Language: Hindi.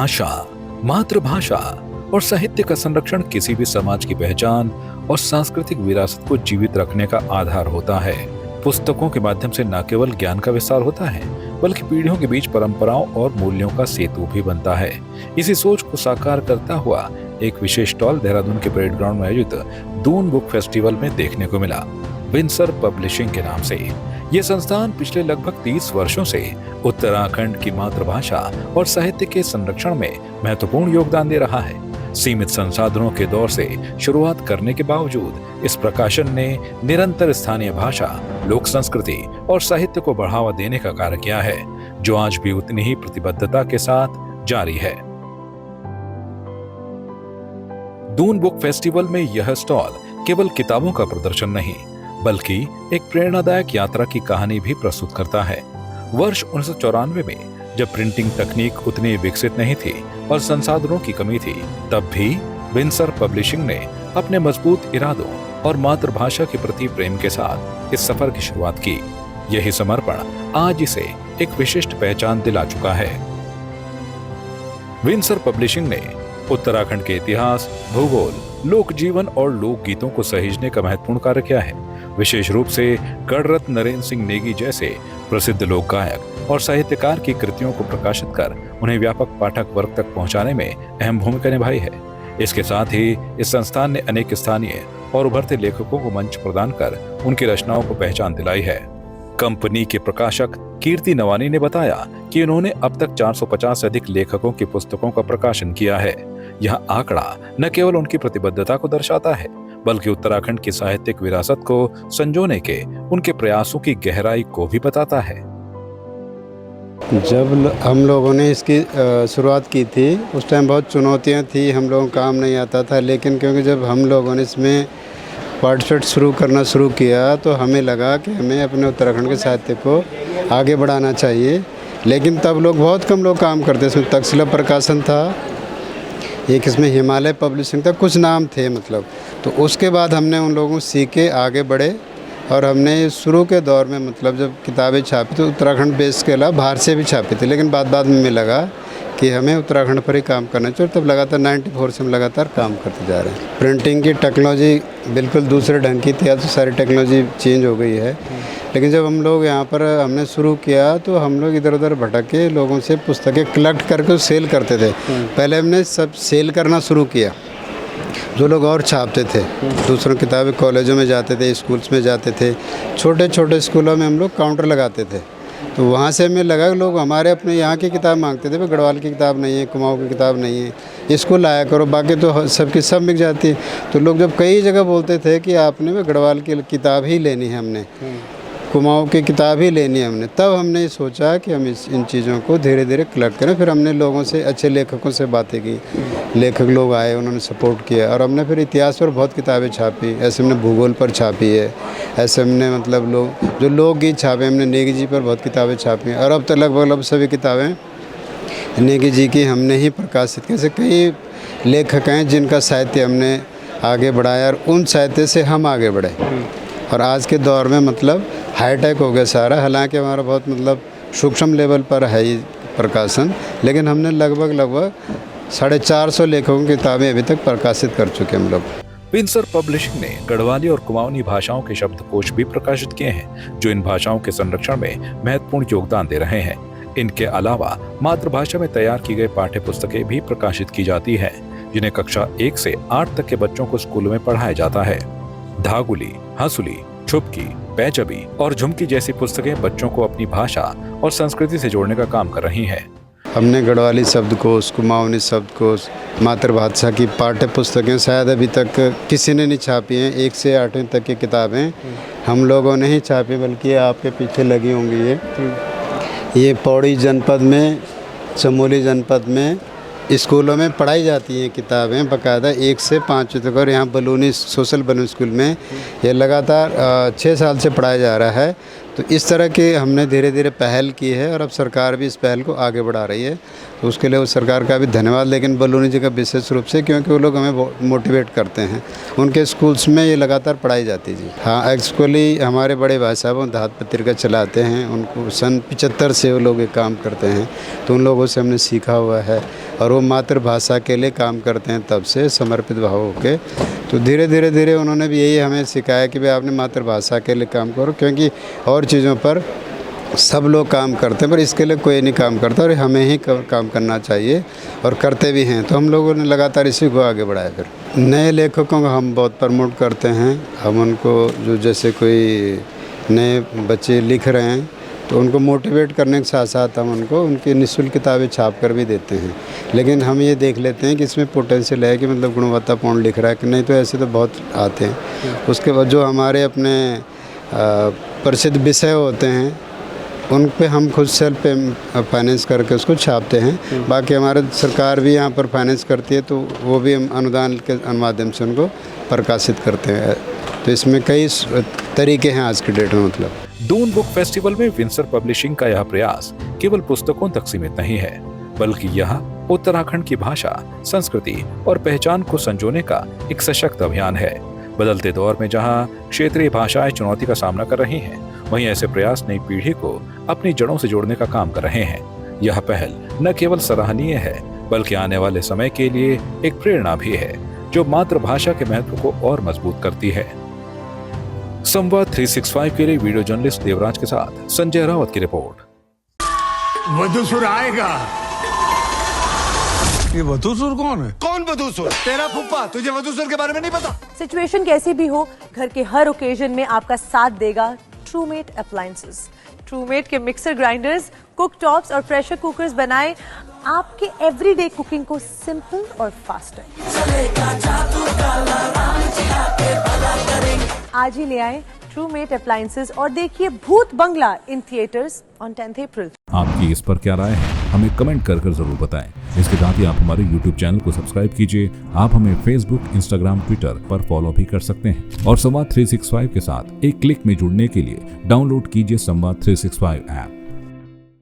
भाषा, मातृभाषा और साहित्य का संरक्षण किसी भी समाज की पहचान और सांस्कृतिक विरासत को जीवित रखने का आधार होता है। पुस्तकों के माध्यम से न केवल ज्ञान का विस्तार होता है, बल्कि पीढ़ियों के बीच परंपराओं और मूल्यों का सेतु भी बनता है। इसी सोच को साकार करता हुआ एक विशेष स्टॉल देहरादून के परेड ग्राउंड में आयोजित दून बुक फेस्टिवल में देखने को मिला, विंसर पब्लिशिंग के नाम से। ये संस्थान पिछले लगभग 30 वर्षों से उत्तराखंड की मातृभाषा और साहित्य के संरक्षण में महत्वपूर्ण योगदान दे रहा है। सीमित संसाधनों के दौर से शुरुआत करने के बावजूद इस प्रकाशन ने निरंतर स्थानीय भाषा, लोक संस्कृति और साहित्य को बढ़ावा देने का कार्य किया है, जो आज भी उतनी ही प्रतिबद्धता के साथ जारी है। दून बुक फेस्टिवल में यह स्टॉल केवल किताबों का प्रदर्शन नहीं, बल्कि एक प्रेरणादायक यात्रा की कहानी भी प्रस्तुत करता है। वर्ष 1994 में जब प्रिंटिंग तकनीक उतनी विकसित नहीं थी और संसाधनों की कमी थी, तब भी विंसर पब्लिशिंग ने अपने मजबूत इरादों और मातृभाषा के प्रति प्रेम के साथ इस सफर की शुरुआत की। यही समर्पण आज इसे एक विशिष्ट पहचान दिला चुका है। विंसर पब्लिशिंग ने उत्तराखंड के इतिहास, भूगोल, लोक जीवन और लोक गीतों को सहेजने का महत्वपूर्ण कार्य किया है। विशेष रूप से गणरत्न नरेंद्र सिंह नेगी जैसे प्रसिद्ध लोक गायक और साहित्यकार की कृतियों को प्रकाशित कर उन्हें व्यापक पाठक वर्ग तक पहुंचाने में अहम भूमिका निभाई है। इसके साथ ही इस संस्थान ने अनेक स्थानीय और उभरते लेखकों को मंच प्रदान कर उनकी रचनाओं को पहचान दिलाई है। कंपनी के प्रकाशक कीर्ति नवानी ने बताया कि उन्होंने अब तक 450 से अधिक लेखकों की पुस्तकों का प्रकाशन किया है। यह आंकड़ा न केवल उनकी प्रतिबद्धता को दर्शाता है, बल्कि उत्तराखंड की साहित्यिक विरासत को संजोने के उनके प्रयासों की गहराई को भी बताता है। जब हम लोगों ने इसकी शुरुआत की थी, उस टाइम बहुत चुनौतियां थी, हम लोगों को काम नहीं आता था। लेकिन क्योंकि जब हम लोगों ने इसमें पार्टिसिपेट शुरू किया, तो हमें लगा कि हमें अपने उत्तराखंड के साहित्य को आगे बढ़ाना चाहिए। लेकिन तब बहुत कम लोग काम करते। इसमें तक्षशिला प्रकाशन था, एक इसमें हिमालय पब्लिशिंग था, कुछ नाम थे मतलब। तो उसके बाद हमने उन लोगों से सीखे आगे बढ़े, और हमने शुरू के दौर में मतलब जब किताबें छापी तो उत्तराखंड बेस के अलावा बाहर से भी छापी थी। लेकिन बाद में लगा कि हमें उत्तराखंड पर ही काम करना चाहिए। तब लगातार 94 से हम लगातार काम करते जा रहे हैं। प्रिंटिंग की टेक्नोलॉजी बिल्कुल दूसरे ढंग की थी, आज तो सारी टेक्नोलॉजी चेंज हो गई है। लेकिन जब हम लोग यहाँ पर हमने शुरू किया, तो हम लोग इधर उधर भटक के लोगों से पुस्तकें कलेक्ट करके सेल करते थे। पहले हमने सब सेल करना शुरू किया, जो लोग और छापते थे। दूसरों किताबें कॉलेजों में जाते थे, स्कूल्स में जाते थे, छोटे छोटे स्कूलों में हम लोग काउंटर लगाते थे। तो वहाँ से हमें लगा लोग हमारे अपने यहाँ की किताब मांगते थे। भाई गढ़वाल की किताब नहीं है, कुमाऊँ की किताब नहीं है, इसको लाया करो, बाकी तो सबकी सब मिल जाती है। तो लोग जब कई जगह बोलते थे कि आपने भाई गढ़वाल की किताब ही लेनी है, हमने कुमाऊँ की किताब ही लेनी है हमने, तब हमने सोचा कि हम इन चीज़ों को धीरे धीरे कलेक्ट करें। फिर हमने लोगों से, अच्छे लेखकों से बातें की, लेखक लोग आए, उन्होंने सपोर्ट किया, और हमने फिर इतिहास पर बहुत किताबें छापी। ऐसे हमने भूगोल पर छापी है, ऐसे हमने मतलब जो लोकगीत छापे, हमने नेगी जी पर बहुत किताबें छापी। और अब तो लगभग सभी किताबें नेगी जी की हमने ही प्रकाशित की। ऐसे कई लेखक हैं जिनका साहित्य हमने आगे बढ़ाया, और उन साहित्य से हम आगे बढ़े। और आज के दौर में मतलब हाईटेक हो गया सारा। हालांकि हमारा बहुत मतलब सूक्ष्म लेवल पर है ये प्रकाशन, लेकिन हमने लगभग 450 लेखकों की किताबें अभी तक प्रकाशित कर चुके हम लोग। विंसर पब्लिशिंग ने गढ़वाली और कुमाऊनी भाषाओं के शब्दकोश भी प्रकाशित किए हैं, जो इन भाषाओं के संरक्षण में महत्वपूर्ण योगदान दे रहे हैं। इनके अलावा मातृभाषा में तैयार की गई पाठ्य पुस्तकें भी प्रकाशित की जाती हैं, जिन्हें कक्षा 1 से 8 तक के बच्चों को स्कूलों में पढ़ाया जाता है। धागुली, हंसुली, छुपकी, पैचबी और झुमकी जैसी पुस्तकें बच्चों को अपनी भाषा और संस्कृति से जोड़ने का काम कर रही हैं। हमने गढ़वाली शब्दकोश, कुमाऊनी शब्दकोश, मातृभाषा की पाठ्य पुस्तकें शायद अभी तक किसी ने नहीं छापी हैं। 1 से 8वीं तक की किताबें हम लोगों ने ही छापी, बल्कि आपके पीछे लगी होंगी। ये पौड़ी जनपद में, चमोली जनपद में स्कूलों में पढ़ाई जाती हैं किताबें बाकायदा 1 से 5 तक। और यहाँ बलूनी सोशल बलूनी स्कूल में ये लगातार 6 साल से पढ़ाया जा रहा है। तो इस तरह के हमने धीरे धीरे पहल की है और अब सरकार भी इस पहल को आगे बढ़ा रही है, तो उसके लिए उस सरकार का भी धन्यवाद। लेकिन बलूनी जी का विशेष रूप से, क्योंकि वो लोग हमें मोटिवेट करते हैं, उनके स्कूल्स में ये लगातार पढ़ाई जाती है जी। हाँ, एक्चुअली हमारे बड़े भाई साहब दाहत पत्रिका चलाते हैं, उनको सन 75 से वो लोग ये काम करते हैं, तो उन लोगों से हमने सीखा हुआ है और वो मातृभाषा के लिए काम करते हैं तब से समर्पित भाव होके। तो धीरे धीरे धीरे उन्होंने भी यही हमें सिखाया कि भाई आपने मातृभाषा के लिए काम करो, क्योंकि और चीज़ों पर सब लोग काम करते हैं पर इसके लिए कोई नहीं काम करता और हमें ही काम करना चाहिए और करते भी हैं। तो हम लोगों ने लगातार इसी को आगे बढ़ाया। फिर नए लेखकों को हम बहुत प्रमोट करते हैं। हम उनको जो जैसे कोई नए बच्चे लिख रहे हैं तो उनको मोटिवेट करने के साथ साथ हम उनको उनकी निःशुल्क किताबें छाप कर भी देते हैं। लेकिन हम ये देख लेते हैं कि इसमें पोटेंशियल है कि मतलब गुणवत्तापूर्ण लिख रहा है कि नहीं, तो ऐसे तो बहुत आते हैं। उसके बाद जो हमारे अपने प्रसिद्ध विषय होते हैं उन पे हम खुद सेल्फ फाइनेंस करके उसको छापते हैं। बाकी हमारे सरकार भी यहाँ पर फाइनेंस करती है, तो वो भी हम अनुदान के माध्यम से उनको प्रकाशित करते हैं। तो इसमें कई तरीके हैं आज की डेट में। मतलब दून बुक फेस्टिवल में विंसर पब्लिशिंग का यह प्रयास केवल पुस्तकों तक सीमित नहीं है, बल्कि यह उत्तराखंड की भाषा, संस्कृति और पहचान को संजोने का एक सशक्त अभियान है। बदलते दौर में जहां क्षेत्रीय भाषाएं चुनौती का सामना कर रही हैं, वहीं ऐसे प्रयास नई पीढ़ी को अपनी जड़ों से जोड़ने का काम कर रहे हैं। यह पहल न केवल सराहनीय है, बल्कि आने वाले समय के लिए एक प्रेरणा भी है, जो मातृभाषा के महत्व को और मजबूत करती है। संवाद 365 के लिए वीडियो जर्नलिस्ट देवराज के साथ संजय रावत की रिपोर्ट। वधूसुर आएगा। ये वधूसुर कौन है? कौन वधूसुर? तेरा फूफा। तुझे वधूसुर के बारे में नहीं पता? सिचुएशन कैसी भी हो, घर के हर ओकेजन में आपका साथ देगा ट्रूमेट अप्लायंसेस। ट्रूमेट के मिक्सर ग्राइंडर्स, कुक टॉप्स और प्रेशर कुकर्स बनाए आपके एवरीडे कुकिंग को सिंपल और फास्टर। आज ही ले आए ट्रूमेट अप्लायंसेस और देखिए भूत बंगला इन थिएटर्स ऑन 10th अप्रैल। आपकी इस पर क्या राय है, हमें कमेंट कर जरूर बताएं। इसके साथ ही आप हमारे YouTube चैनल को सब्सक्राइब कीजिए। आप हमें Facebook, Instagram, Twitter पर फॉलो भी कर सकते हैं और संवाद 365 के साथ एक क्लिक में जुड़ने के लिए डाउनलोड कीजिए संवाद 365 ऐप।